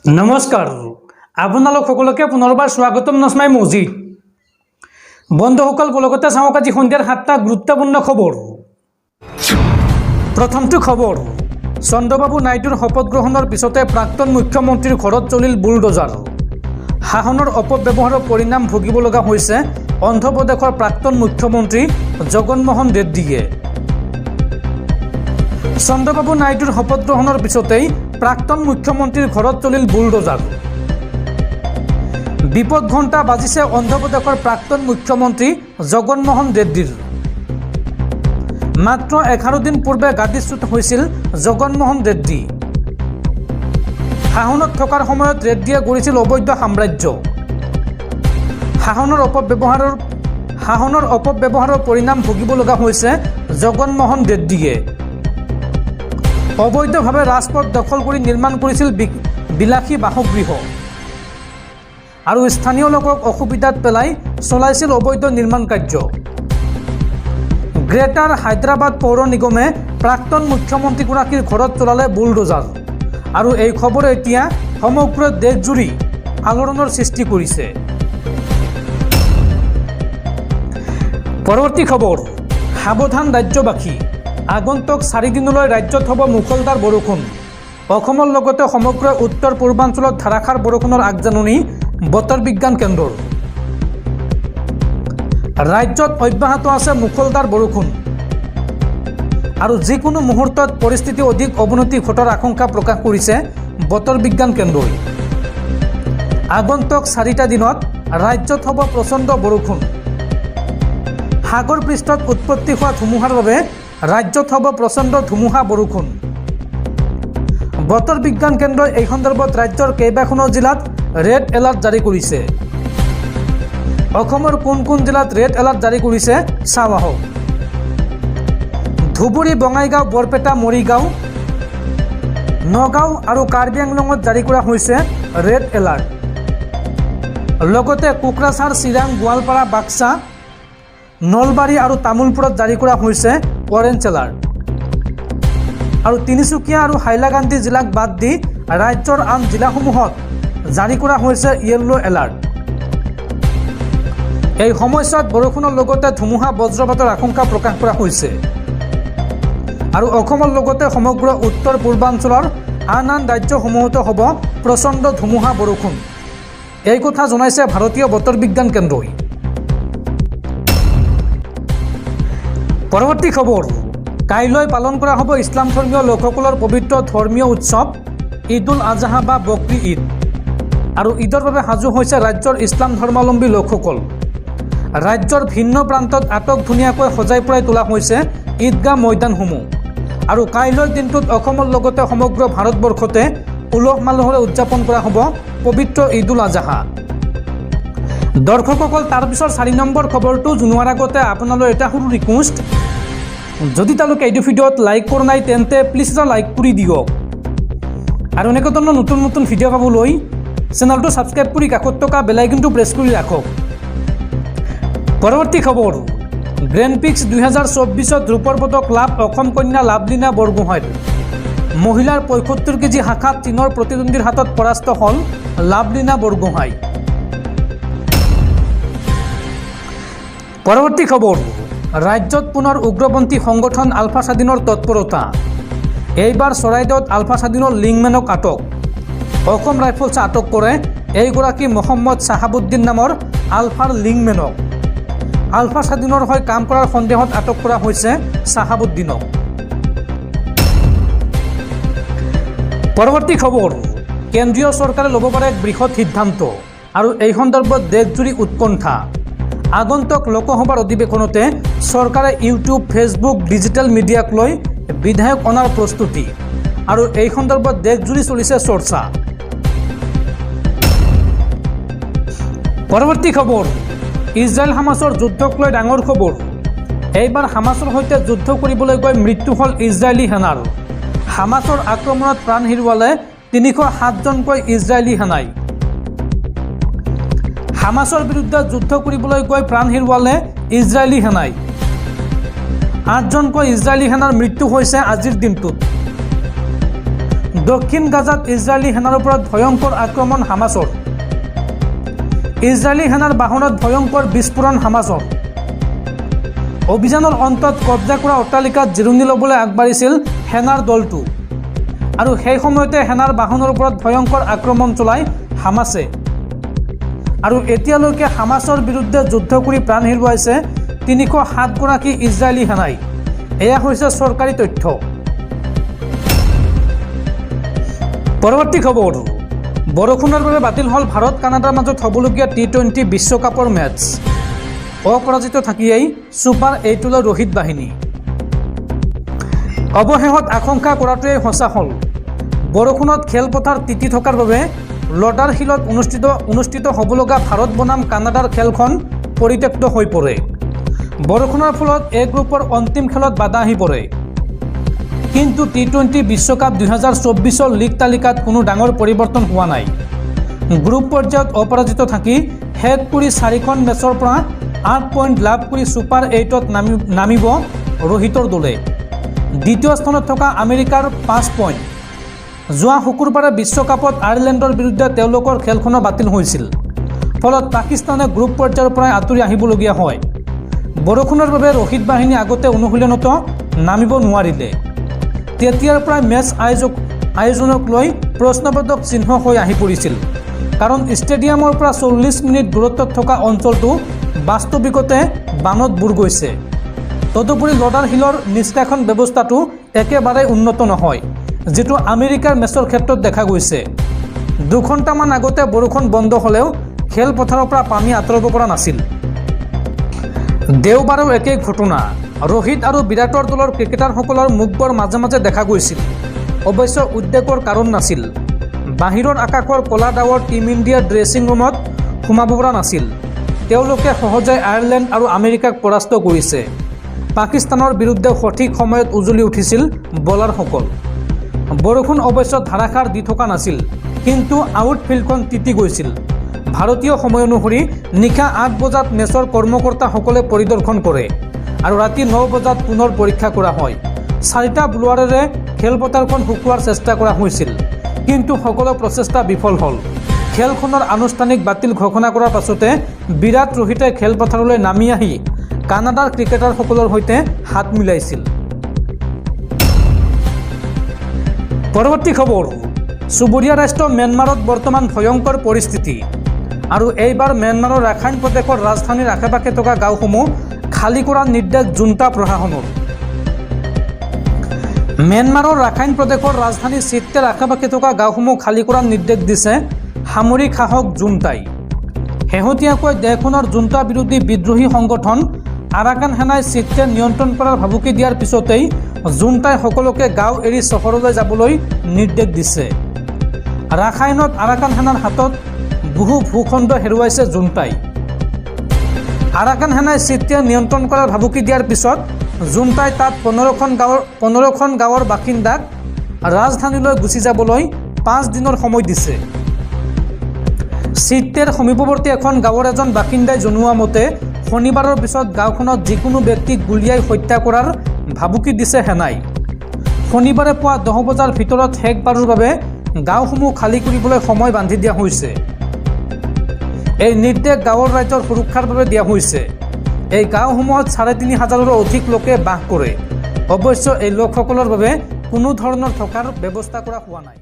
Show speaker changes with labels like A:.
A: নমস্কাৰ আপোনালোক সকলোকে পুনৰবাৰ স্বাগতম নসমাই মছজিদ বন্ধুসকল বলগতে চাওক আজি সন্ধিয়াৰ 7টা গুৰুত্বপূৰ্ণ খবৰ। প্ৰথমটো খবৰ, চন্দ্ৰবাবু নাইডুৰ শপত গ্ৰহণৰ পিছতে প্ৰাক্তন মুখ্যমন্ত্ৰীৰ ঘৰত চলিল বুলডোজাৰ। শাসনৰ অপব্যৱহাৰৰ পৰিণাম ভুগিব লগা হৈছে অন্ধ্ৰপ্ৰদেশৰ প্ৰাক্তন মুখ্যমন্ত্ৰী জগনমোহন ৰেড্ডীয়ে। চন্দ্ৰবাবু নাইডুৰ শপত গ্ৰহণৰ পিছতেই প্ৰাক্তন মুখ্যমন্ত্ৰীৰ ঘৰত চলিল বুলডোজাৰ। বিপদ ঘণ্টা বাজিছে অন্ধ্ৰপ্ৰদেশৰ প্ৰাক্তন মুখ্যমন্ত্ৰী জগনমোহন ৰেড্ডীৰ। মাত্ৰ 11 দিন পূৰ্বে গাদীচ্যুত হৈছিল জগনমোহন ৰেড্ডী। শাসনত থকাৰ সময়ত ৰেড্ডীয়ে গঢ়িছিল অবৈধ সাম্ৰাজ্য। শাসনৰ অপব্যৱহাৰৰ পৰিণাম ভুগিব লগা হৈছে জগনমোহন ৰেড্ডীয়ে। অবৈধভাৱে ৰাজপথ দখল কৰি নিৰ্মাণ কৰিছিল বিলাসী বাসগৃহ আৰু স্থানীয় লোকক অসুবিধাত পেলাই চলাইছিল অবৈধ নিৰ্মাণ কাৰ্য। গ্ৰেটাৰ হায়দৰাবাদ পৌৰ নিগমে প্ৰাক্তন মুখ্যমন্ত্ৰীগৰাকীৰ ঘৰত চলালে বুলডোজাৰ আৰু এই খবৰে এতিয়া সমগ্ৰ দেশজুৰি আলোড়নৰ সৃষ্টি কৰিছে। পৰৱৰ্তী খবৰ, সাৱধান ৰাজ্যবাসী, আগন্তুক 4 দিনলৈ ৰাজ্যত হ'ব মুষলধাৰ বৰষুণ। অসমৰ লগতে সমগ্ৰ উত্তৰ পূৰ্বাঞ্চলত ধাৰাসাৰ বৰষুণৰ আগজাননী বতৰ বিজ্ঞান কেন্দ্ৰৰ। ৰাজ্যত অব্যাহত আছে মুষলধাৰ বৰষুণ আৰু যিকোনো মুহূৰ্তত পৰিস্থিতি অধিক অৱনতি ঘটাৰ আশংকা প্ৰকাশ কৰিছে বতৰ বিজ্ঞান কেন্দ্ৰই। আগন্তুক 4টা দিনত ৰাজ্যত হ'ব প্ৰচণ্ড বৰষুণ। সাগৰ পৃষ্ঠত উৎপত্তি হোৱা ধুমুহাৰ বাবে ৰাজ্যত হ'ব প্ৰচণ্ড ধুমুহা বৰষুণ। বতৰ বিজ্ঞান কেন্দ্ৰই এই সন্দৰ্ভত ৰাজ্যৰ কেইবাখনো জিলাত ৰেড এলাৰ্ট জাৰি কৰিছে। অসমৰ কোন কোন জিলাত ৰেড এলাৰ্ট জাৰি কৰিছে চাওঁ আহক। ধুবুৰী, বঙাইগাঁও, বৰপেটা, মৰিগাঁও, নগাঁও আৰু কাৰ্বি আংলঙত জাৰি কৰা হৈছে ৰেড এলাৰ্ট। লগতে কোকৰাঝাৰ, চিৰাং, গোৱালপাৰা, বাক্সা, নলবাৰী আৰু তামোলপুৰত জাৰি কৰা হৈছে অৰেঞ্জ এলাৰ্ট। আৰু তিনিচুকীয়া আৰু হাইলাকান্দি জিলাক বাদ দি ৰাজ্যৰ আন জিলাসমূহত জাৰি কৰা হৈছে য়েল্লো এলাৰ্ট। এই সময়ছোৱাত বৰষুণৰ লগতে ধুমুহা বজ্ৰপাতৰ আশংকা প্ৰকাশ কৰা হৈছে আৰু অসমৰ লগতে সমগ্ৰ উত্তৰ পূৰ্বাঞ্চলৰ আন ৰাজ্যসমূহতো হ'ব প্ৰচণ্ড ধুমুহা বৰষুণ। এই কথা জনাইছে ভাৰতীয় বতৰ বিজ্ঞান কেন্দ্ৰই। পৰৱৰ্তী খবৰ, কাইলৈ পালন কৰা হ'ব ইছলাম ধৰ্মীয় লোকসকলৰ পবিত্ৰ ধৰ্মীয় উৎসৱ ঈদ উল আজহা বা বকৰি ঈদ আৰু ঈদৰ বাবে সাজু হৈছে ৰাজ্যৰ ইছলাম ধৰ্মাৱলম্বী লোকসকল। ৰাজ্যৰ ভিন্ন প্ৰান্তত আটকধুনীয়াকৈ সজাই পৰাই তোলা হৈছে ঈদগাহ ময়দানসমূহ আৰু কাইলৈৰ দিনটোত অসমৰ লগতে সমগ্ৰ ভাৰতবৰ্ষতে উলহ মালহেৰে উদযাপন কৰা হ'ব পবিত্ৰ ঈদ উল আজহা। দৰ্শকসকল, তাৰপিছত 4 নম্বৰ খবৰটো জনোৱাৰ আগতে আপোনালৈ এটা সৰু ৰিকুৱেষ্ট, যদি তেওঁলোকে এইটো ভিডিঅ'ত লাইক কৰা নাই তেন্তে প্লিজ এটা লাইক কৰি দিয়ক আৰু এনেকুৱা ধৰণৰ নতুন নতুন ভিডিঅ' পাবলৈ চেনেলটো ছাবস্ক্ৰাইব কৰি কাষত থকা বেল আইকনটো প্ৰেছ কৰি ৰাখক। পৰৱৰ্তী খবৰ, গ্ৰেণ্ড পিক্স 2024ত ৰূপৰ পদক লাভ অসম কন্যা লাভলীনা বৰগোহাঁইৰ। মহিলাৰ 75 কেজি শাখাত চীনৰ প্ৰতিদ্বন্দ্বীৰ হাতত পৰাস্ত হ'ল লাভলীনা বৰগোহাঁই। পৰৱৰ্তী খবৰ, ৰাজ্যত পুনৰ উগ্ৰপন্থী সংগঠন আলফা স্বাধীনৰ তৎপৰতা। এইবাৰ চৰাইদেউত আলফা স্বাধীনৰ লিংমেনক আটক। অসম ৰাইফলছে আটক কৰে এইগৰাকী মহম্মদ চাহাবুদ্দিন নামৰ আলফাৰ লিংমেনক। আলফা স্বাধীনৰ হৈ কাম কৰাৰ সন্দেহত আটক কৰা হৈছে চাহাবুদ্দিনক। পৰৱৰ্তী খবৰ, কেন্দ্ৰীয় চৰকাৰে ল'ব পাৰে এক বৃহৎ সিদ্ধান্ত আৰু এই সন্দৰ্ভত দেশজুৰি উৎকণ্ঠা। আগন্তুক লোকসভাৰ অধিৱেশনতে চৰকাৰে ইউটিউব, ফেচবুক, ডিজিটেল মিডিয়াক লৈ বিধেয়ক অনাৰ প্ৰস্তুতি আৰু এই সন্দৰ্ভত দেশজুৰি চলিছে চৰ্চা। পৰৱৰ্তী খবৰ, ইজৰাইল হামাছৰ যুদ্ধক লৈ ডাঙৰ খবৰ। এইবাৰ হামাছৰ সৈতে যুদ্ধ কৰিবলৈ গৈ মৃত্যু হ'ল ইজৰাইলী সেনাৰ। হামাছৰ আক্ৰমণত প্ৰাণ হেৰুৱালে 307জনকৈ ইজৰাইলী সেনাই। হামাছৰ বিৰুদ্ধে যুদ্ধ কৰিবলৈ গৈ প্ৰাণ হেৰুৱালে ইজৰাইলী সেনাই। 8জনকৈ ইজৰাইলী সেনাৰ মৃত্যু হৈছে আজিৰ দিনটোত। দক্ষিণ গাজাত ইজৰাইলী সেনাৰ ওপৰত ভয়ংকৰ আক্ৰমণ হামাছৰ। ইজৰাইলী সেনাৰ বাহনত ভয়ংকৰ বিস্ফোৰণ হামাছৰ। অভিযানৰ অন্তত কব্জা কৰা অট্টালিকাত জিৰণি ল'বলৈ আগবাঢ়িছিল সেনাৰ দলটো আৰু সেই সময়তে সেনাৰ বাহনৰ ওপৰত ভয়ংকৰ আক্ৰমণ চলাই হামাছে। আৰু এতিয়ালৈকে হামাছৰ বিৰুদ্ধে যুদ্ধ কৰি প্ৰাণ হেৰুৱাইছে 307গৰাকী ইজৰাইলী সেনাই। এয়া হৈছে চৰকাৰী তথ্য। পৰৱৰ্তী খবৰ, বৰষুণৰ বাবে বাতিল হ'ল ভাৰত কানাডাৰ মাজত হ'বলগীয়া টি20 বিশ্বকাপৰ মেচ। অপৰাজিত থাকিয়েই ছুপাৰ 8লৈ ৰোহিত বাহিনী। অৱশেষত আশংকা কৰাটোৱেই সঁচা হ'ল। বৰষুণত খেলপথাৰ তিতি থকাৰ বাবে লডাৰহিলত অনুষ্ঠিত হ'ব লগা ভাৰত বনাম কানাডাৰ খেলখন পৰিত্যক্ত হৈ পৰে। বৰষুণৰ ফলত এ গ্ৰুপৰ অন্তিম খেলত বাধা আহি পৰে। কিন্তু টি20 বিশ্বকাপ 2024ৰ লীগ তালিকাত কোনো ডাঙৰ পৰিৱৰ্তন হোৱা নাই। গ্ৰুপ পৰ্যায়ত অপৰাজিত থাকি শেষ কৰি 4খন মেচৰ পৰা 8 পইণ্ট লাভ কৰি ছুপাৰ 8ত নামিব ৰোহিতৰ দলে। দ্বিতীয় স্থানত থকা আমেৰিকাৰ 5 পইণ্ট। যোৱা শুকুৰবাৰে বিশ্বকাপত আয়াৰলেণ্ডৰ বিৰুদ্ধে তেওঁলোকৰ খেলখনো বাতিল হৈছিল। ফলত পাকিস্তানে গ্ৰুপ পৰ্যায়ৰ পৰাই আঁতৰি আহিবলগীয়া হয়। বৰষুণৰ বাবে ৰোহিত বাহিনী আগতে অনুশীলনতো নামিব নোৱাৰিলে। তেতিয়াৰ পৰাই মেচ আয়োজনক লৈ প্ৰশ্নবোধক চিহ্ন হৈ আহি পৰিছিল। কাৰণ ষ্টেডিয়ামৰ পৰা 40 মিনিট দূৰত্বত থকা অঞ্চলটো বাস্তৱিকতে বানত বুৰ গৈছে। তদুপৰি লডাৰহিলৰ নিষ্কাশন ব্যৱস্থাটো একেবাৰে উন্নত নহয়, যিটো আমেৰিকাৰ মেচৰ ক্ষেত্ৰত দেখা গৈছে। 2 ঘণ্টামান আগতে বৰষুণ বন্ধ হ'লেও খেলপথাৰৰ পৰা পানী আঁতৰাব পৰা নাছিল। দেওবাৰেও একেই ঘটনা। ৰোহিত আৰু বিৰাটৰ দলৰ ক্ৰিকেটাৰসকলৰ মুখবোৰ মাজে মাজে দেখা গৈছিল। অৱশ্যে উদ্বেগৰ কাৰণ নাছিল। বাহিৰৰ আকাশৰ ক'লা ডাৱৰ টীম ইণ্ডিয়াৰ ড্ৰেছিং ৰুমত সোমাব পৰা নাছিল। তেওঁলোকে সহজে আয়াৰলেণ্ড আৰু আমেৰিকাক পৰাস্ত কৰিছে। পাকিস্তানৰ বিৰুদ্ধে সঠিক সময়ত উজলি উঠিছিল বলাৰসকল। বৰষুণ অৱশ্যে ধাৰাসাৰ দি থকা নাছিল, কিন্তু আউটফিল্ডখন তিতি গৈছিল। ভাৰতীয় সময় অনুসৰি নিশা 8 বজাত মেচৰ কৰ্মকৰ্তাসকলে পৰিদৰ্শন কৰে আৰু ৰাতি 9 বজাত পুনৰ পৰীক্ষা কৰা হয়। 4টা ব্লোৱাৰেৰে খেলপথাৰখন শুকুৱাৰ চেষ্টা কৰা হৈছিল, কিন্তু সকলো প্ৰচেষ্টা বিফল হ'ল। খেলখনৰ আনুষ্ঠানিক বাতিল ঘোষণা কৰাৰ পাছতে বিৰাট ৰোহিতে খেলপথাৰলৈ নামি আহি কানাডাৰ ক্ৰিকেটাৰসকলৰ সৈতে হাত মিলাইছিল। পৰৱৰ্তী খবৰ, চুবুৰীয়া ৰাষ্ট্ৰ ম্যানমাৰত বৰ্তমান ভয়ংকৰ পৰিস্থিতি। আৰু এইবাৰ ম্যানমাৰৰ ৰাখাইন প্ৰদেশৰ ৰাজধানীৰ আশে পাশে থকা গাঁওসমূহ খালী কৰাৰ নিৰ্দেশ জুণ্টা প্ৰশাসনৰ। ম্যানমাৰৰ ৰাখাইন প্ৰদেশৰ ৰাজধানী চিত্তেৰ আশে পাশে থকা গাঁওসমূহ খালী কৰাৰ নিৰ্দেশ দিছে সামৰিক শাসক জুণ্টাই। শেহতীয়াকৈ দেশখনৰ জুণ্টা বিৰোধী বিদ্ৰোহী সংগঠন আৰাকান সেনাই চিত্তে নিয়ন্ত্ৰণ কৰাৰ ভাবুকি দিয়াৰ পিছতেই জুণ্টাই সকলোকে গাঁও এৰি চহৰলৈ যাবলৈ নিৰ্দেশ দিছে। ৰাখাইনত আৰাকান সেনাৰ হাতত বহু ভূখণ্ড হেৰুৱাইছে জুণ্টাই। আৰাকান সেনাই চিত্তে নিয়ন্ত্ৰণ কৰাৰ ভাবুকি দিয়াৰ পিছত জুণ্টাই তাত 15খন গাঁৱৰ বাসিন্দাক ৰাজধানীলৈ গুচি যাবলৈ 5 দিনৰ সময় দিছে। চিত্তেৰ সমীপৱৰ্তী এখন গাঁৱৰ এজন বাসিন্দাই জনোৱা মতে শনিবাৰৰ পিছত গাঁওখনত যিকোনো ব্যক্তিক গুলীয়াই হত্যা কৰাৰ ভাবুকি দিছে সেনাই। শনিবাৰে পুৱা 10 বজাৰ ভিতৰত শেষবাৰৰ বাবে গাঁওসমূহ খালী কৰিবলৈ সময় বান্ধি দিয়া হৈছে। এই নিৰ্দেশ গাঁৱৰ ৰাইজৰ সুৰক্ষাৰ বাবে দিয়া হৈছে। এই গাঁওসমূহত 3500ৰো অধিক লোকে বাস কৰে। অৱশ্যে এই লোকসকলৰ বাবে কোনো ধৰণৰ থকাৰ ব্যৱস্থা কৰা হোৱা নাই।